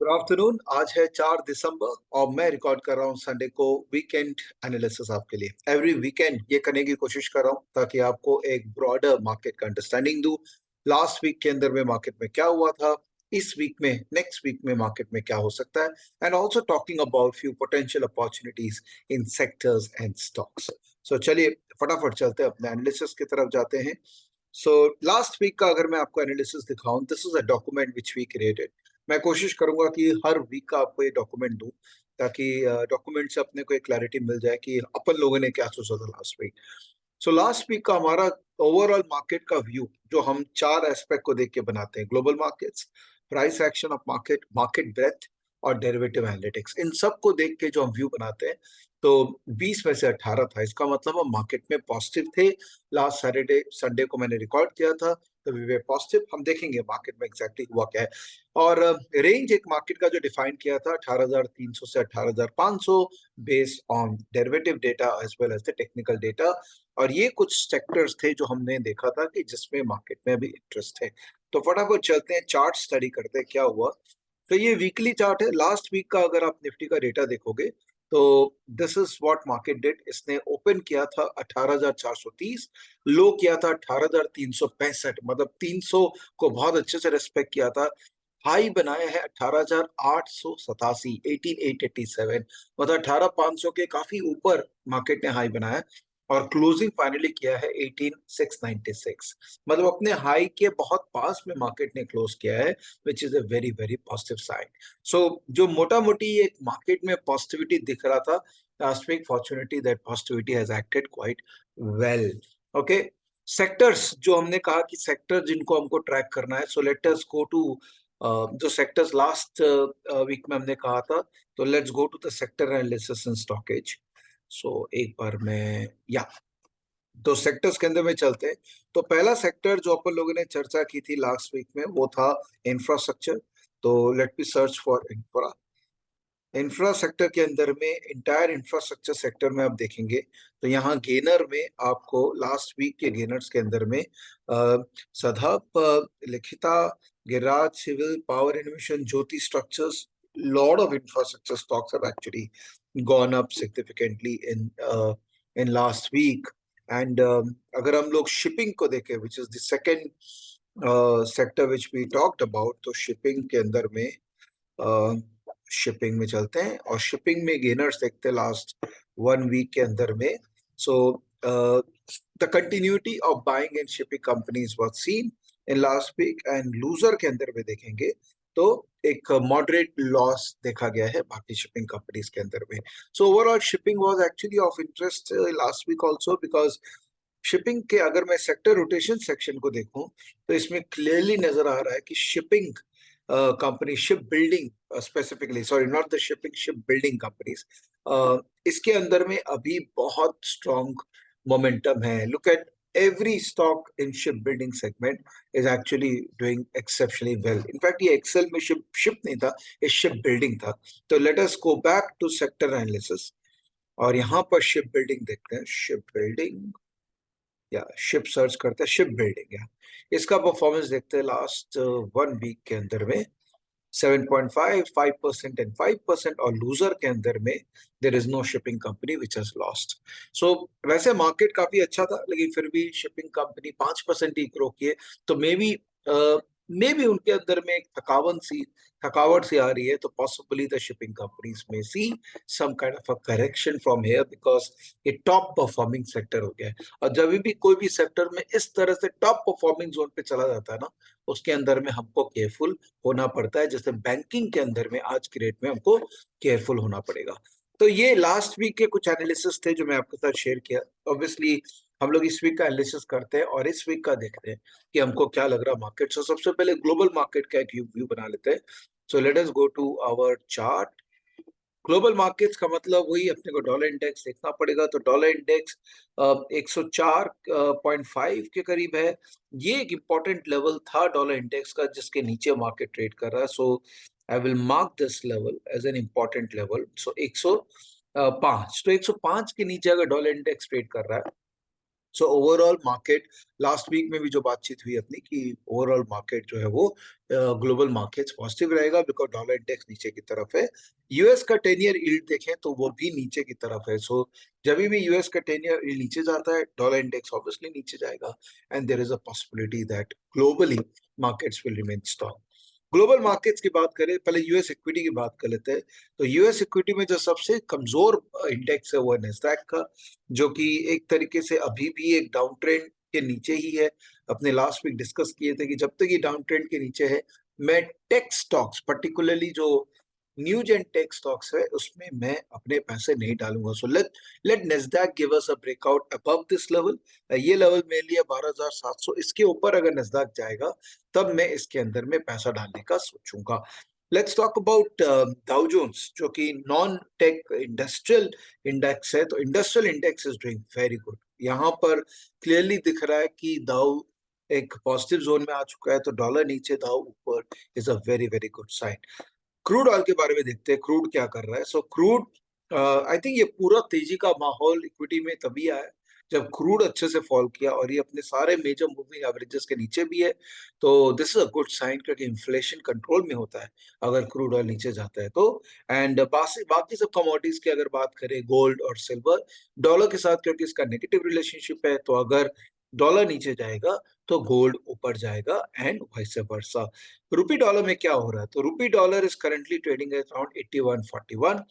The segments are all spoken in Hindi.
Good afternoon. आज है 4 दिसंबर और मैं रिकॉर्ड कर रहा हूँ संडे को वीकेंड एनालिसिस आपके लिए। एवरी वीकेंड ये करने की कोशिश कर रहा हूँ ताकि आपको एक ब्रॉडर मार्केट का अंडरस्टैंडिंग दूं। लास्ट वीक के अंदर में मार्केट में क्या हुआ था, इस वीक में, नेक्स्ट वीक में मार्केट में क्या हो सकता है, and also talking about few potential opportunities in sectors and stocks. So चलिए फटाफट चलते हैं, अपने एनालिसिस की तरफ जाते हैं। सो लास्ट वीक का अगर मैं आपको एनालिसिस दिखाऊं, this is a document which we created. मैं कोशिश करूंगा कि हर वीक का आपको ये डॉक्यूमेंट दूं ताकि डॉक्यूमेंट से अपने को एक क्लैरिटी मिल जाए कि अपन लोगों ने क्या सोचा था last week. So last week का हमारा ओवरऑल मार्केट का व्यू जो हम 4 एस्पेक्ट को देख के बनाते हैं, global markets, price action of market, market breadth और डेरिवेटिव एनालिटिक्स, इन सब को देख के जो हम व्यू बनाते हैं, तो 20 में से 18 था। इसका मतलब हम मार्केट में पॉजिटिव थे। लास्ट सैटरडे संडे को मैंने रिकॉर्ड किया था, तो वी वे पॉजिटिव। हम देखेंगे मार्केट में एग्जैक्टली हुआ क्या है। और रेंज एक मार्केट का जो डिफाइन किया था 18,300 से 18,500, based on derivative data as well as the technical data. और ये कुछ सेक्टर्स थे जो हमने देखा था कि जिसमें मार्केट में अभी इंटरेस्ट है। तो फटाफट चलते हैं, चार्ट स्टडी करते हैं क्या हुआ। तो ये वीकली चार्ट है। लास्ट वीक का अगर आप निफ्टी का डेटा देखोगे तो this is what market did. इसने ओपन किया था 18,430, लो किया था 18,365, मतलब 300 को बहुत अच्छे से रेस्पेक्ट किया था। हाई बनाया है 18,887, 18,887, मतलब 18,500 के काफी ऊपर मार्केट ने हाई बनाया। और क्लोजिंग फाइनली किया है 18,696, मतलब अपने हाई के बहुत पास में मार्केट ने क्लोज किया है, which is a very very positive sign. So जो मोटा मोटी एक मार्केट में पॉजिटिविटी दिख रहा था last week, fortunately that positivity has acted quite well. Okay, sectors जो हमने कहा कि सेक्टर जिनको हमको ट्रैक करना है, so let us go to जो सेक्टर्स लास्ट वीक में हमने कहा था, तो let's go to the sector analysis in stocks. So एक बार मैं या तो सेक्टर्स के अंदर में चलते हैं। तो पहला सेक्टर जो अपन लोगों ने चर्चा की थी लास्ट वीक में वो था इंफ्रास्ट्रक्चर। तो let me search for infra. Infra sector के अंदर में, इंटायर इंफ्रास्ट्रक्चर सेक्टर में आप देखेंगे तो यहाँ गेनर में आपको लास्ट वीक के गेनर्स के अंदर में सदाप, Likhitha, Giriraj Civil, power innovation, Jyoti Structures, lot of infrastructure stocks have actually gone up significantly in last week. And अगर हम लोग शिपिंग को देखें, which is the second sector which we talked about, तो शिपिंग के अंदर में शिपिंग में चलते हैं और शिपिंग में गेनर्स देखते हैं लास्ट 1 वीक के अंदर में। So the continuity of buying in shipping companies was seen in last week, and losers के अंदर में देखेंगे तो एक मॉडरेट लॉस देखा गया है बाकी शिपिंग कंपनीज के अंदर में। सो overall shipping was actually of interest last week also, because shipping के अगर मैं सेक्टर रोटेशन सेक्शन को देखूं तो इसमें क्लियरली नजर आ रहा है कि shipping company, ship building specifically, sorry not the shipping, ship building companies, इसके अंदर में अभी बहुत स्ट्रॉन्ग मोमेंटम है। Look at every stock in shipbuilding segment is actually doing exceptionally well. In fact, ये एक्सेल में शिप नहीं था, ये शिप बिल्डिंग था। तो let us go back to sector analysis और यहाँ पर शिप बिल्डिंग देखते हैं। शिप बिल्डिंग या शिप सर्च करते हैं, शिप बिल्डिंग या इसका परफॉर्मेंस देखते हैं लास्ट 1 वीक के अंदर में 7.5, 5% एंड 5%, और लूजर के अंदर में there is no shipping company which has lost. So वैसे मार्केट काफी अच्छा था, लेकिन फिर भी शिपिंग कंपनी 5% ही ग्रो किए। तो मे बी उनके अंदर में एक थकावट सी आ रही है। तो पॉसिबली द शिपिंग कंपनीज में see some kind of a correction from here, because ये टॉप परफॉर्मिंग सेक्टर हो गया है। और जब भी कोई भी सेक्टर में इस तरह से टॉप परफॉर्मिंग जोन पे चला जाता है ना, उसके अंदर में हमको केयरफुल होना पड़ता है। जैसे बैंकिंग के अंदर में आज की डेट में हमको केयरफुल होना पड़ेगा। तो ये लास्ट वीक के कुछ एनालिसिस थे जो मैं आपके साथ शेयर किया। ऑब्वियसली हम लोग इस वीक का एनालिसिस करते हैं और इस वीक का देखते हैं कि हमको क्या लग रहा है मार्केट। सो सबसे पहले ग्लोबल मार्केट का एक व्यू बना लेते हैं। So let us go to our chart. Global markets का मतलब वही, अपने को डॉलर इंडेक्स देखना पड़ेगा। तो डॉलर इंडेक्स 104.5 के करीब है। ये एक इंपॉर्टेंट लेवल था डॉलर इंडेक्स का जिसके नीचे मार्केट ट्रेड कर रहा है। So I will mark this level as an important level. So 105, तो 105 के नीचे अगर डॉलर इंडेक्स ट्रेड कर रहा है so overall market last week में भी जो बातचीत हुई अपनी कि ओवरऑल मार्केट जो है वो ग्लोबल मार्केट्स पॉजिटिव रहेगा बिकॉज डॉलर इंडेक्स नीचे की तरफ है। यूएस का 10 ईयर यील्ड देखें तो वो भी नीचे की तरफ है। सो जब भी यूएस का 10 ईयर यील्ड नीचे जाता है डॉलर इंडेक्स ऑब्वियसली नीचे जाएगा and there is a possibility that globally markets will remain strong. Global markets की बात करें, पहले यूएस इक्विटी की बात कर लेते हैं। तो यूएस इक्विटी में जो सबसे कमजोर इंडेक्स है वो है नैस्डैक का, जो कि एक तरीके से अभी भी एक डाउन ट्रेंड के नीचे ही है। अपने लास्ट वीक डिस्कस किए थे कि जब तक ये डाउन ट्रेंड के नीचे है मैं टेक स्टॉक्स पर्टिकुलरली जो न्यूज एंड टेक स्टॉक्स है उसमें मैं अपने पैसे नहीं डालूंगा। So let Nasdaq give us a breakout above this level. ये लेवल मेरे लिए 12,700, इसके ऊपर अगर नैस्डैक जाएगा तब मैं इसके अंदर में पैसा डालने का सोचूंगा। Let's talk about Dow Jones जो कि नॉन टेक इंडस्ट्रियल इंडेक्स है। तो industrial index is doing very good. यहाँ पर क्लियरली दिख रहा है कि दाउ एक पॉजिटिव जोन में आ चुका है, तो डॉलर नीचे दाउ ऊपर is a very very good sign. Crude oil के बारे में देखते हैं क्रूड क्या कर रहा है। सो क्रूड आई थिंक ये पूरा तेजी का माहौल इक्विटी में तभी आया जब क्रूड अच्छे से फॉल किया और ये अपने सारे मेजर मूविंग एवरेजेस के नीचे भी है। तो this is a good sign क्योंकि इन्फ्लेशन कंट्रोल में होता है अगर क्रूड ऑयल नीचे जाता है तो। एंड बाकी सब कमोडिटीज की अगर बात करें गोल्ड और सिल्वर डॉलर के साथ क्योंकि इसका नेगेटिव रिलेशनशिप है, तो अगर डॉलर नीचे जाएगा तो गोल्ड ऊपर जाएगा and vice versa. Rupee dollar में क्या हो रहा है, तो rupee dollar is currently trading at around 81.41।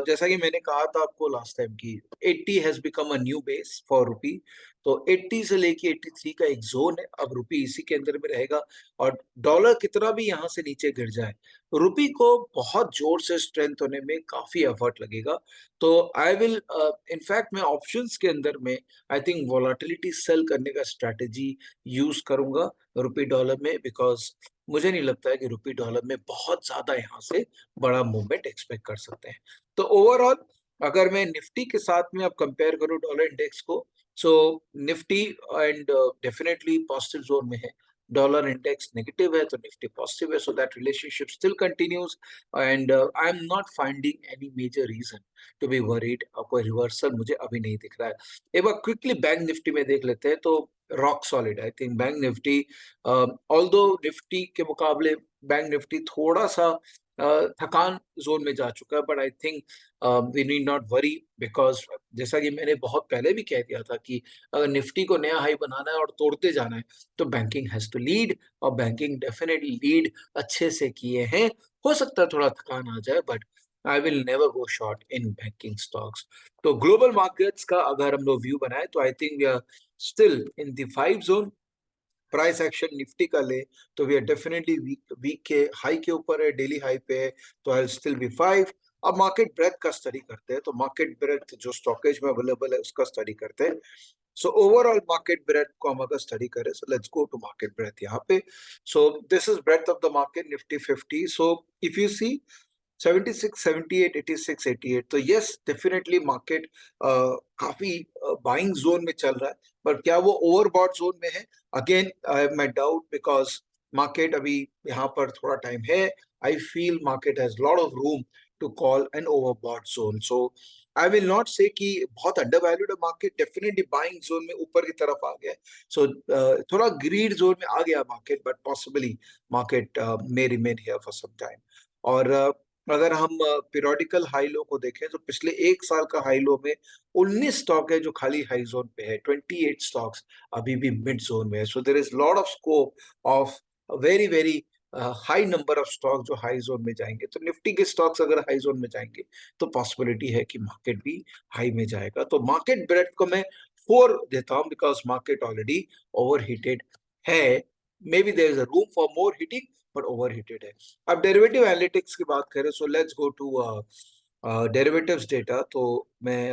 जैसा कि मैंने कहा था आपको लास्ट टाइम की 80 has become a new base for rupee. तो 80 से लेके 83 का एक जोन है, अब रुपी इसी के अंदर में रहेगा। और डॉलर कितना भी यहाँ से नीचे गिर जाए रुपी को बहुत जोर से स्ट्रेंथ होने में काफी एफर्ट लगेगा। तो आई विल इनफैक्ट मैं ऑप्शंस के अंदर में आई थिंक वॉलेटिलिटी सेल करने का स्ट्रैटेजी यूज करूंगा रुपी डॉलर में, बिकॉज मुझे नहीं लगता है कि रुपी डॉलर में बहुत ज्यादा यहाँ से बड़ा मूवमेंट एक्सपेक्ट कर सकते हैं। तो ओवरऑल अगर मैं निफ्टी के साथ में अब कंपेयर करूं डॉलर इंडेक्स को, so Nifty and definitely positive zone में है। डॉलर इंडेक्स नेगेटिव है तो निफ्टी पॉजिटिव है, so that relationship still continues and I am not finding any major reason to be worried. कोई रिवर्सल मुझे अभी नहीं दिख रहा है। एक बार क्विकली बैंक निफ्टी में देख लेते हैं तो rock solid I think bank Nifty. Although Nifty के मुकाबले बैंक निफ्टी थोड़ा सा थकान जोन में जा चुका है, but I think we need not worry because जैसा कि मैंने बहुत पहले भी कह दिया था कि अगर निफ्टी को नया हाई बनाना है और तोड़ते जाना है तो बैंकिंग हैज टू लीड, और बैंकिंग डेफिनेटली लीड अच्छे से किए हैं। हो सकता है थोड़ा थकान आ जाए but I will never go short in banking stocks. तो ग्लोबल मार्केट्स का अगर हम लोग व्यू बनाए तो I think we are still in the 5 zone. Price action Nifty का ले तो वी आर डेफिनेटली वीक के हाई के ऊपर है, डेली हाई पे है, तो आई स्टिल बी 5। अब मार्केट ब्रेथ का स्टडी करते हैं, तो मार्केट ब्रेथ जो स्टॉकेज में अवेलेबल है उसका स्टडी करते हैं। सो ओवरऑल मार्केट ब्रेथ को हम अगर स्टडी करें, so let's go to market breadth यहाँ पे। So this is breadth of the market Nifty 50। So if you see 76, 78, 86, 88, तो यस डेफिनेटली मार्केट काफी बाइंग जोन में चल रहा है, पर क्या वो ओवरबॉट जोन में है? अगेन मैं डाउट बिकॉज मार्केट अभी यहाँ पर थोड़ा टाइम है। I feel market has lot of room to call an overbought zone. So I will not say कि बहुत अंडर वैल्यूड है मार्केट, डेफिनेटली बाइंग जोन में ऊपर की तरफ आ गया। सो थोड़ा ग्रीड जोन में आ गया market, but possibly market may remain here for some time. और अगर हम पीरियोडिकल हाई लो को देखें तो पिछले एक साल का हाई लो में 19 स्टॉक है जो खाली हाई जोन पे है, 28 स्टॉक्स अभी भी मिड जोन में है। So there is lot of scope of very very high number of stock जो हाई जोन में जाएंगे। तो निफ्टी के स्टॉक्स अगर हाई जोन में जाएंगे तो पॉसिबिलिटी है कि मार्केट भी हाई में जाएगा। तो मार्केट ब्रेथ को मैं 4 देता हूं because market already overheated है। Maybe there is a room for more heating but overheated है। अब डेरिवेटिव एनालिटिक्स की बात करें, so let's go to derivatives data. तो मैं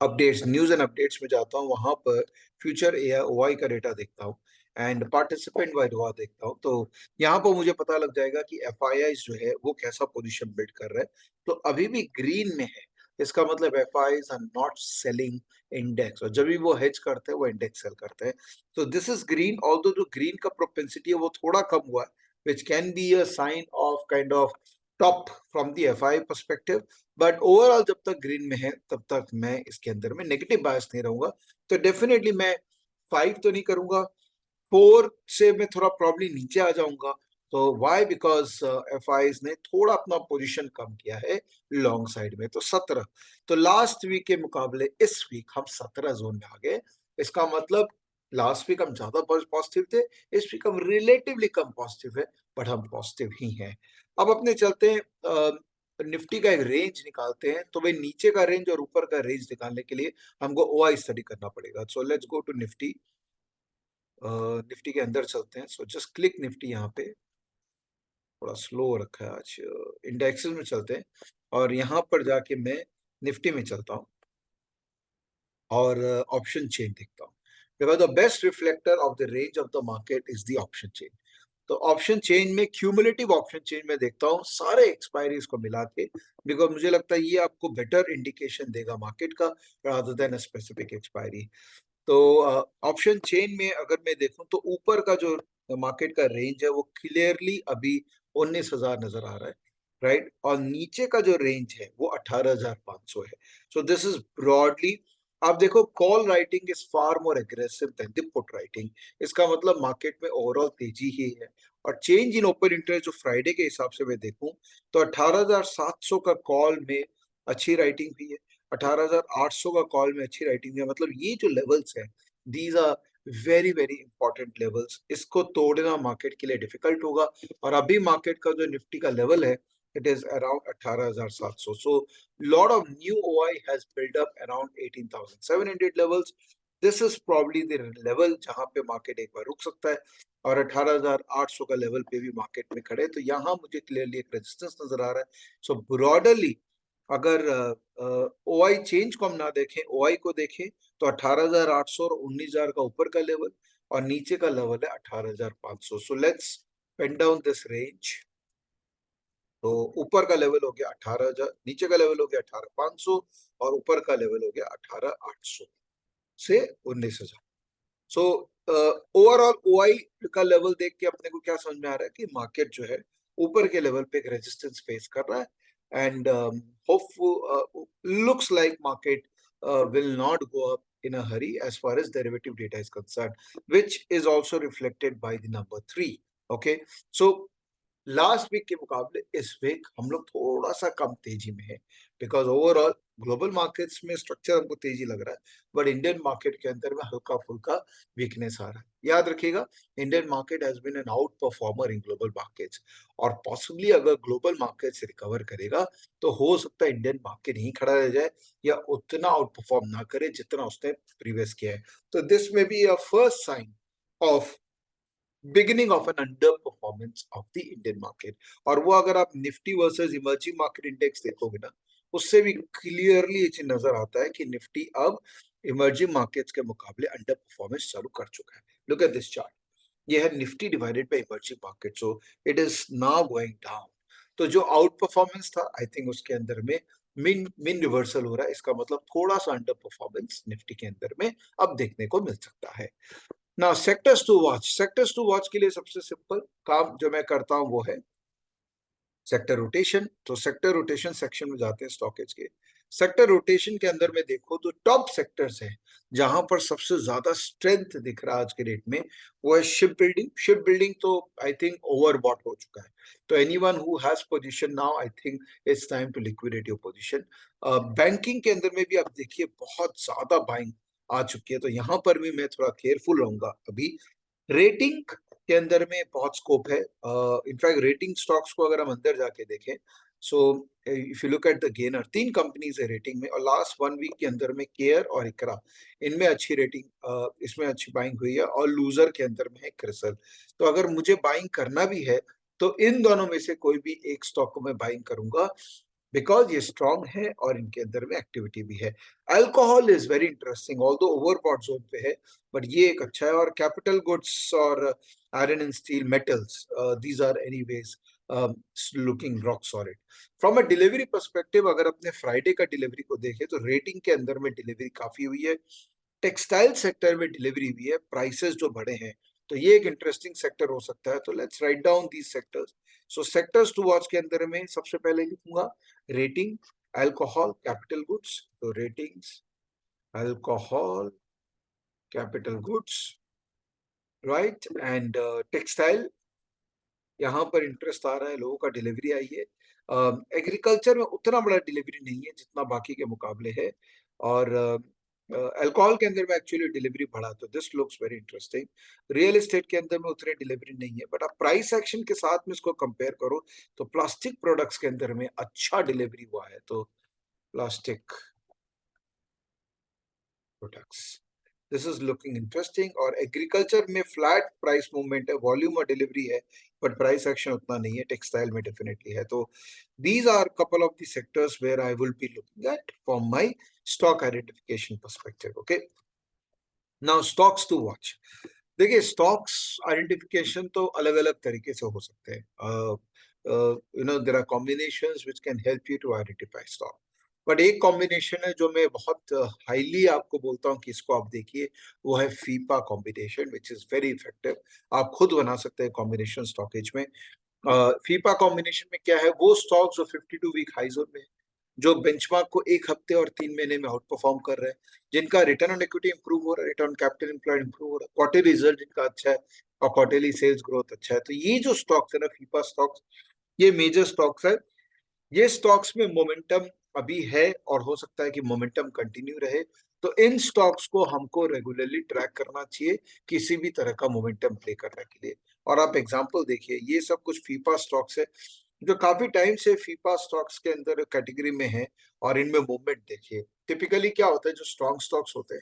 अपडेट्स न्यूज एंड अपडेट्स में जाता हूँ, वहां पर फ्यूचर एआई का डेटा देखता हूँ एंड पार्टिसिपेंट वाइज हुआ देखता हूँ। तो यहाँ पर मुझे पता लग जाएगा कि एफआईआई जो है वो कैसा पोजीशन बिल्ड कर रहा है। तो अभी भी ग्रीन में है, इसका मतलब FIIs are not selling index, और जब भी वो हेज करते हैं वो इंडेक्स सेल करते हैं। तो दिस इज ग्रीन, ऑल्दो जो ग्रीन का प्रोपेंसिटी है वो थोड़ा कम हुआ है, which can be a sign of kind of top from the FI perspective, but overall जब तक ग्रीन में है तब तक मैं इसके अंदर में नेगेटिव बायस नहीं रहूंगा। तो डेफिनेटली मैं 5 तो नहीं करूंगा, 4 से मैं थोड़ा प्रॉब्ली नीचे आ जाऊंगा। तो व्हाई? बिकॉज एफ आईज ने थोड़ा अपना पोजीशन कम किया है लॉन्ग साइड में। तो 17, तो लास्ट वीक के मुकाबले इस वीक हम 17 जोन में आ गए। इसका मतलब लास्ट वीक हम ज्यादा पॉजिटिव थे, इस वीक हम रिलेटिवली कम पॉजिटिव है, बट हम पॉजिटिव ही हैं। अब अपने चलते हैं निफ्टी का एक रेंज निकालते हैं। तो भाई नीचे का रेंज और ऊपर का रेंज निकालने के लिए हमको ओआई स्टडी करना पड़ेगा। So let's go to Nifty. Nifty के अंदर चलते हैं। So just click Nifty. यहाँ पे थोड़ा स्लो रखा है आज। इंडेक्सेस में चलते हैं और यहाँ पर जाके मैं निफ्टी में चलता हूँ और ऑप्शन चेन देखता हूँ। Because the best reflector of the range of the market is the option chain. तो ऑप्शन चेन में क्यूमुलेटिव ऑप्शन चेन में देखता हूँ सारे एक्सपायरीज को मिला के, बिकॉज मुझे लगता है ये आपको बेटर इंडिकेशन देगा मार्केट का rather than a specific expiry. तो ऑप्शन चेन में अगर मैं देखूं तो ऊपर का जो मार्केट का रेंज है वो क्लियरली अभी 19,000 नजर आ रहा है, राइट। और नीचे का जो रेंज है वो 18,500 है। सो दिस इज ब्रॉडली, आप देखो call writing is far more aggressive than the put writing. इसका मतलब मार्केट में ओवरऑल तेजी ही है। और चेंज इन ओपन इंटरेस्ट जो फ्राइडे के हिसाब से मैं देखूं तो 18,700 का कॉल में अच्छी राइटिंग हुई है, 18,800 का कॉल में अच्छी राइटिंग है। मतलब ये जो लेवल्स है, these are very very important levels. इसको तोड़ना मार्केट के लिए डिफिकल्ट होगा। और अभी मार्केट का जो निफ्टी का लेवल है it is around 18,700। So lot of new OI has build up around 18,700 levels. This is probably the level जहां पे मार्केट एक बार रुक सकता है। और 18,800 का लेवल पे भी मार्केट में खड़े, तो यहाँ मुझे क्लियरली एक रेजिस्टेंस नजर आ रहा है। सो ब्रॉडरली अगर ओआई चेंज को हम ना देखें, ओआई को देखें, तो 18,800 और 19,000 का ऊपर का लेवल और नीचे का लेवल है 18,500। So let's pen down this range. तो ऊपर का लेवल हो गया 18,000, नीचे का लेवल हो गया 18,500 और ऊपर का लेवल हो गया 18,800 से 19,000। सो ओवरऑल ओआई का लेवल देख के अपने को क्या समझ में आ रहा है कि मार्केट जो है ऊपर के लेवल पे एक रेजिस्टेंस फेस कर रहा है। And hopeful looks like market will not go up in a hurry as far as derivative data is concerned, which is also reflected by the number 3. Okay, so last week के मुकाबले इस वीक हम लोग थोड़ा सा कम तेजी में है, बिकॉज ओवरऑल ग्लोबल मार्केट्स में स्ट्रक्चर हमको तेजी लग रहा है, बट इंडियन मार्केट के अंदर में हल्का फुल्का वीकनेस आ रहा है। याद रखिएगा, Indian market has been an out performer in global markets. और पॉसिबली अगर ग्लोबल मार्केट्स रिकवर करेगा तो हो सकता है इंडियन मार्केट ही खड़ा रह जाए या उतना आउट परफॉर्म ना करे जितना उसने प्रीवियस किया है। तो this may be a first sign of beginning of an under performance of the Indian market. और वो अगर आप Nifty versus emerging market index देखोगे ना, उससे भी क्लियरली ये चीज नजर आता है कि निफ्टी अब इमर्जिंग मार्केट्स के मुकाबले अंडर परफॉर्मेंस चालू कर चुका है। लुक एट दिस चार्ट, ये है Nifty divided by emerging market. So it is now going down. तो जो आउट परफॉर्मेंस था आई थिंक उसके अंदर में मिन मिन रिवर्सल हो रहा है। इसका मतलब थोड़ा सा अंडर परफॉर्मेंस निफ्टी के अंदर में अब देखने को मिल सकता है। ना sectors to watch, sectors to watch के लिए सबसे सिंपल काम जो मैं करता हूं वो है सेक्टर रोटेशन। तो सेक्टर रोटेशन सेक्शन में जाते हैं स्टॉकेज के। सेक्टर रोटेशन के अंदर में देखो तो टॉप सेक्टर्स हैं जहां पर सबसे ज्यादा स्ट्रेंथ दिख रहा है आज के डेट में, वो है शिप बिल्डिंग। शिप बिल्डिंग तो आई थिंक ओवरबॉट हो चुका है। तो anyone who has position now I think it's time to liquidate your position. Banking के अंदर में भी आप देखिए बहुत ज्यादा बाइंग आ चुकी है, तो यहां पर भी मैं थोड़ा केयरफुल रहूंगा अभी। रेटिंग के अंदर में बहुत स्कोप है। इनफैक्ट रेटिंग स्टॉक्स को अगर हम अंदर जाके देखें, सो if you look at the gainer, 3 companies है रेटिंग में और लास्ट 1 वीक के अंदर में केयर और इकरा, इनमें अच्छी रेटिंग, इसमें अच्छी बाइंग हुई है। और लूजर के अंदर में है क्रिसल। तो अगर मुझे बाइंग करना भी है तो इन दोनों में से कोई भी एक स्टॉक को मैं बाइंग करूंगा, बिकॉज ये स्ट्रांग है और इनके अंदर में एक्टिविटी भी है। Alcohol is very interesting, although overbought zone पे है, बट ये एक अच्छा है। और कैपिटल गुड्स और iron and steel metals, these are anyways looking rock solid. From a delivery perspective अगर अपने फ्राइडे का डिलीवरी को देखें तो रेटिंग के अंदर में डिलीवरी काफी हुई है। टेक्सटाइल सेक्टर में डिलीवरी हुई है, प्राइसेस जो बढ़े हैं तो ये एक इंटरेस्टिंग सेक्टर हो सकता है। तो let's write down these sectors. So sectors to watch के अंदर में सबसे पहले लिखूंगा रेटिंग, अल्कोहल, कैपिटल गुड्स। तो ratings, alcohol, capital goods, right, and textile, यहाँ पर इंटरेस्ट आ रहा है, लोगों का डिलीवरी आई है। एग्रीकल्चर में उतना बड़ा डिलीवरी नहीं है जितना बाकी के मुकाबले है, और अल्कोहल के अंदर में एक्चुअली डिलीवरी बढ़ा, तो this looks very interesting. Real estate के अंदर में उतने डिलीवरी नहीं है, बट आप प्राइस एक्शन के साथ में इसको कंपेयर करो तो प्लास्टिक प्रोडक्ट्स के अंदर में अच्छा डिलीवरी हुआ है। तो plastic products, this is looking interesting. और एग्रीकल्चर में फ्लैट प्राइस मूवमेंट है, वॉल्यूम और डिलीवरी है, बट प्राइस एक्शन उतना नहीं है। टेक्सटाइल में डेफिनेटली है। तो these are couple of the sectors where I will be looking at from my stock identification perspective. Okay, now stocks to watch. देखिए, स्टॉक्स आइडेंटिफिकेशन तो अलग अलग तरीके से हो सकते हैं। There are combinations which can help you to identify stock, but एक कॉम्बिनेशन है जो मैं बहुत हाईली आपको बोलता हूँ कि इसको आप देखिए, वो है FIFA combination, which is very effective. आप खुद बना सकते हैं कॉम्बिनेशन स्टॉकेज में। फीपा कॉम्बिनेशन में क्या है, वो स्टॉक जो 52 वीक हाई जोन में है, जो बेंचमार्क को एक हफ्ते और 3 महीने में आउट परफॉर्म कर रहे हैं, जिनका रिटर्न ऑन इक्विटी इंप्रूव हो रहा है, रिटर्न कैपिटल एम्प्लॉयड इंप्रूव हो रहा है, क्वार्टरली रिजल्ट जिनका अच्छा है और क्वार्टरली सेल्स ग्रोथ अच्छा है, तो ये जो स्टॉक्स है ना, फीपा स्टॉक्स, ये मेजर स्टॉक्स है। ये स्टॉक्स में मोमेंटम अभी है और हो सकता है कि मोमेंटम कंटिन्यू रहे, तो इन स्टॉक्स को हमको रेगुलरली ट्रैक करना चाहिए किसी भी तरह का मोमेंटम प्ले करने के लिए। और आप एग्जांपल देखिए, ये सब कुछ फीफा स्टॉक्स है जो काफी टाइम से फीफा स्टॉक्स के अंदर कैटेगरी में है, और इनमें मूवमेंट देखिए। टिपिकली क्या होता है, जो स्ट्रॉन्ग स्टॉक्स होते हैं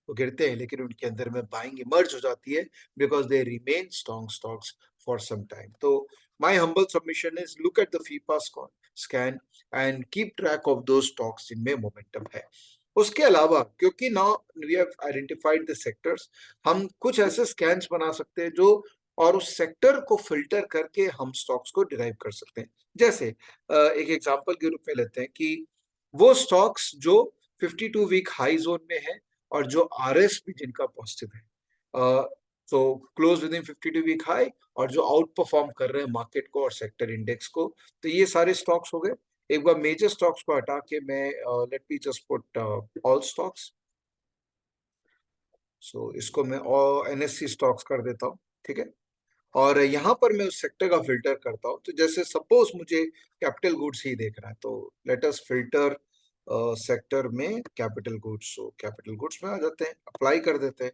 वो गिरते हैं, लेकिन उनके अंदर में बाइंग इमर्ज हो जाती है because they remain strong stocks for some time. तो my humble submission is look at the FIFA scan and keep track of those stocks जिनमें मोमेंटम है। उसके अलावा, क्योंकि now we have identified the sectors, हम कुछ ऐसे स्कैन्स बना सकते हैं जो, और उस सेक्टर को फिल्टर करके हम स्टॉक्स को डिराइव कर सकते हैं। जैसे एक एग्जांपल के रूप में लेते हैं कि वो स्टॉक्स जो 52 वीक हाई जोन में है और जो आरएस भी जिनका पॉजिटिव है, तो close within 52 week high, और जो आउट परफॉर्म कर रहे हैं मार्केट को और सेक्टर इंडेक्स को, तो ये सारे स्टॉक्स हो गए। एक बार मेजर स्टॉक्स को हटा के मैं let me just put all stocks. So इसको मैं एनएससी स्टॉक्स कर देता हूँ, ठीक है। और यहाँ पर मैं उस सेक्टर का फिल्टर करता हूँ। तो जैसे सपोज मुझे कैपिटल गुड्स ही देखना है, तो लेट अस फिल्टर सेक्टर में capital goods. So capital goods में आ जाते हैं, अप्लाई कर देते हैं।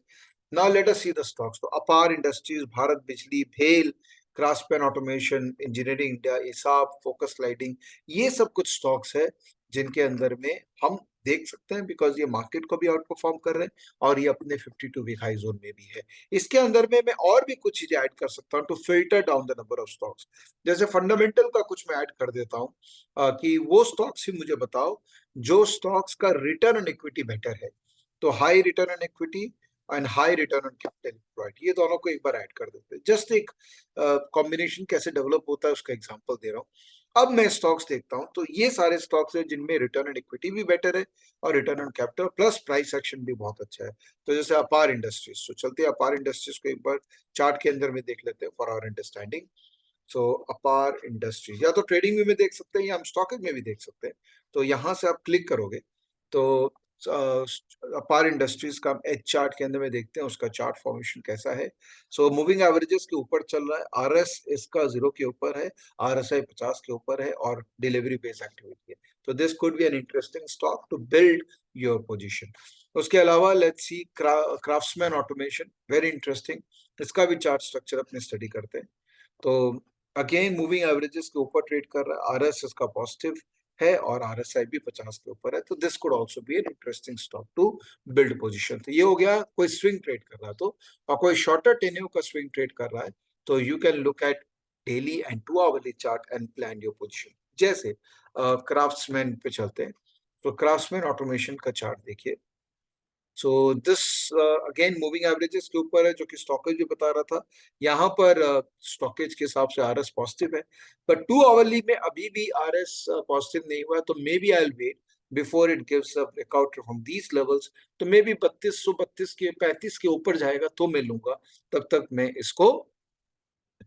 Now let us see the stocks. तो अपार इंडस्ट्रीज, भारत बिजली, भेल, क्राफ्टसमैन automation, engineering India, इसाफ, focus lighting, ये सब कुछ स्टॉक्स है जिनके अंदर में हम देख सकते हैं, बिकॉज ये मार्केट को भी आउट परफॉर्म कर रहे हैं और ये अपने 52 वीक हाई जोन में भी है। इसके अंदर में मैं और भी कुछ चीजें ऐड कर सकता हूँ to filter down the number of stocks. जैसे फंडामेंटल का कुछ मैं ऐड कर देता हूँ, कि वो स्टॉक्स ही मुझे बताओ जो स्टॉक्स का रिटर्न ऑन इक्विटी बेटर है। तो high return on equity and high return on capital employed, ये दोनों को एक बार ऐड कर देते हैं। जस्ट एक कॉम्बिनेशन कैसे डेवलप होता है उसका एग्जांपल दे रहा हूँ। अब मैं स्टॉक्स देखता हूँ, तो ये सारे स्टॉक्स हैं जिनमें रिटर्न ऑन इक्विटी भी बेटर है और return on capital plus price action भी बहुत अच्छा है। तो जैसे अपार इंडस्ट्रीज, तो चलते हैं अपार इंडस्ट्रीज को एक बार चार्ट के अंदर में देख लेते हैं फॉर आवर अंडरस्टैंडिंग। सो अपार इंडस्ट्रीज या तो ट्रेडिंग व्यू में देख सकते हैं या हम स्टॉक में भी देख सकते हैं। तो यहाँ से आप क्लिक करोगे तो अपार इंडस्ट्रीज का एच चार्ट के अंदर में देखते हैं उसका चार्ट फॉर्मेशन कैसा है। सो मूविंग एवरेजेस के ऊपर चल रहा है, आरएस इसका 0 के ऊपर है, आरएसआई 50 के ऊपर है, और डिलीवरी बेस एक्टिविटी है। तो this could be an interesting stock to build your position. उसके अलावा let's see Craftsman Automation, very interesting. इसका भी चार्ट स्ट्रक्चर अपने स्टडी करते हैं। तो अगेन मूविंग एवरेजेस के ऊपर ट्रेड कर रहा है, आरएस इसका पॉजिटिव है और आरएसआई भी 50 के ऊपर है। तो this could also be an interesting stock to build position. तो ये हो गया कोई स्विंग ट्रेड कर रहा है तो, और कोई शॉर्टर टेन्यूर का स्विंग ट्रेड कर रहा है तो you can look at daily and 2 hourly chart and plan your position. जैसे क्राफ्ट्समैन पे चलते हैं, तो क्राफ्ट्समैन ऑटोमेशन का चार्ट देखिए। So this again moving averages के ऊपर है, जो कि स्टॉकेज भी बता रहा था। यहाँ पर स्टॉकेज के हिसाब से आरएस पॉजिटिव है, पर 2 आवरली में अभी भी आरएस पॉजिटिव नहीं हुआ है, तो maybe I will wait. before it gives a breakout from these levels, तो मे बी 3232 के 35 के ऊपर जाएगा तो मैं लूंगा, तब तक मैं इसको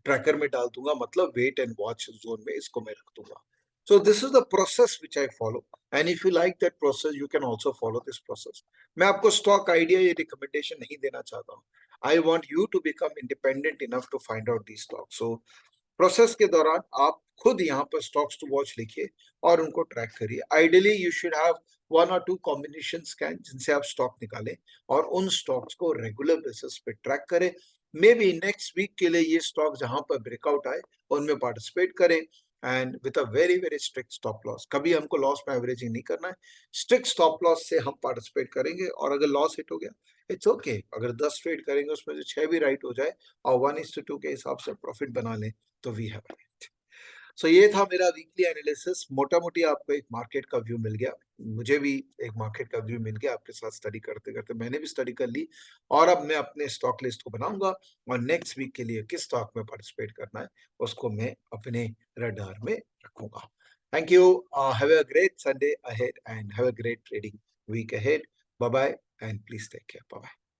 ट्रैकर में डाल दूंगा, मतलब वेट एंड वॉच जोन में इसको मैं रख दूंगा. So this is the process which I follow, and if you like that process, you can also follow this process. मैं आपको स्टॉक आइडिया या रिकमेंडेशन नहीं देना चाहता हूँ. I want you to become independent enough to find out these stocks. So process के दौरान आप खुद यहाँ पर स्टॉक्स टू वॉच लिखिए और उनको ट्रैक करिए. Ideally you should have 1 or 2 combination scan जिनसे आप स्टॉक निकालें और उन स्टॉक्स को रेगुलर बेसिस पे ट्रैक करें. मे बी नेक्स्ट वीक के लिए ये स्टॉक जहां पर ब्रेकआउट आए उनमें पार्टिसिपेट करें, and with a very very strict stop loss. कभी हमको लॉस में एवरेजिंग नहीं करना है. स्ट्रिक्ट स्टॉप लॉस से हम पार्टिसिपेट करेंगे, और अगर लॉस हिट हो गया, इट्स ओके. अगर 10 ट्रेड करेंगे उसमें से 6 भी राइट हो जाए और 1:2 के हिसाब से प्रॉफिट बना लें, तो वी हैव इट. सो ये था मेरा वीकली एनालिसिस. मोटा मोटी आपको एक मार्केट का व्यू मिल गया, मुझे भी एक मार्केट का व्यू मिल गया. आपके साथ स्टडी करते करते मैंने भी स्टडी कर ली, और अब मैं अपने स्टॉक लिस्ट को बनाऊंगा और नेक्स्ट वीक के लिए किस स्टॉक में पार्टिसिपेट करना है उसको मैं अपने रडार में रखूंगा. Thank you. Have a great Sunday ahead and have a great trading week ahead. Bye bye and please take care. Bye bye.